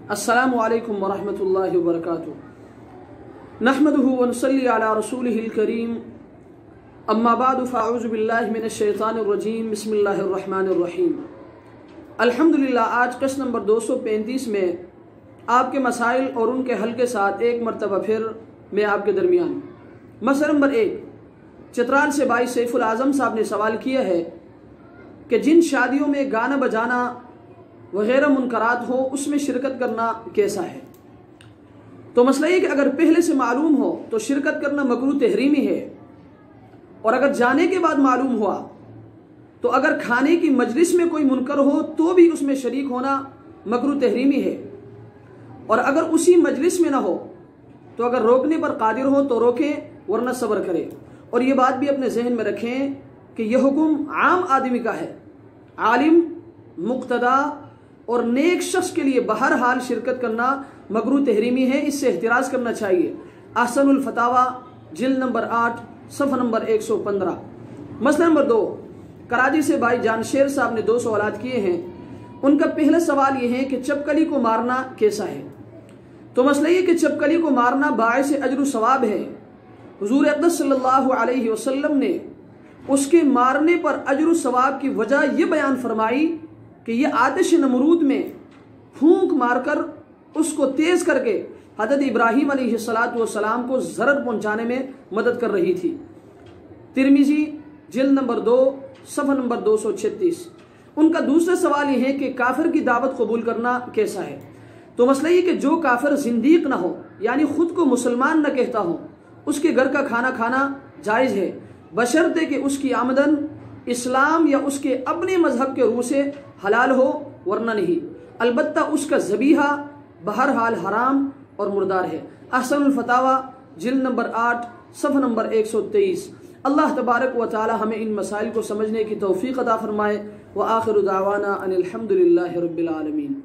अस्सलामु अलैकुम वरहमतुल्लाहि वबरकातुहू नहमदुहु व नुसल्ली अला रसूलिहिल करीम अम्मा बादु फ़अऊज़ु बिल्लाहि मिनश शैतानिर रजीम बिस्मिल्लाहिर रहमानिर रहीम। अल्हम्दुलिल्लाह, आज कश नंबर 235 में आपके मसाइल और उनके हल के साथ एक मरतबा फिर मैं आपके दरमियान। मसला नंबर 1, चित्राल से भाई सैफुल आज़म साहब ने सवाल किया है कि जिन शादियों में गाना बजाना वगैरह मुनकरात हो उसमें शिरकत करना कैसा है। तो मसला ये कि अगर पहले से मालूम हो तो शिरकत करना मकरूह तहरीमी है, और अगर जाने के बाद मालूम हुआ तो अगर खाने की मजलिस में कोई मुनकर हो तो भी उसमें शरीक होना मकरूह तहरीमी है, और अगर उसी मजलिस में ना हो तो अगर रोकने पर कादिर हो तो रोके वरना सब्र करे। और ये बात भी अपने जहन में रखें कि यह हुक्म आम आदमी का है। आलिम, मुक्तदा और नेक शख्स के लिए बहरहाल शिरकत करना मकरूह तहरीमी है, इससे एहतिराज करना चाहिए। अहसनुल फतावा जिल्द नंबर 8 सफ़ा नंबर 115। मसला नंबर 2, कराची से भाई जानशेर साहब ने 2 सवाल किए हैं। उनका पहला सवाल यह है कि चपकली को मारना कैसा है। तो मसला ये कि चपकली को मारना बाइस अजर सवाब है। हुजूर अक़दस सल्लल्लाहु अलैहि वसल्लम ने उसके मारने पर अजर सवाब की वजह यह बयान फरमाई कि यह आतिश नमरूद में फूंक मारकर उसको तेज करके हज़रत इब्राहीम अलैहिस्सलातु वस्सलाम को ज़रर पहुंचाने में मदद कर रही थी। तिरमिज़ी जिल्द नंबर 2 सफ़ा नंबर 236। उनका दूसरा सवाल यह है कि काफिर की दावत कबूल करना कैसा है। तो मसला ये कि जो काफिर जिंदीक ना हो, यानी खुद को मुसलमान न कहता हो, उसके घर का खाना खाना जायज़ है, बशर्ते कि उसकी आमदन इस्लाम या उसके अपने मजहब के रूह से हलाल हो, वरना नहीं। अलबत्ता उसका ज़बीहा बहरहाल हराम और मुर्दार है। अहसनुल फतावा जिल्द नंबर 8 सफ़ा नंबर 123। अल्लाह तबारक व तआला हमें इन मसाइल को समझने की तौफीक अता फरमाए। व आखिरु दावाना अनिल हम्दुलिल्लाहि रब्बिल आलमीन।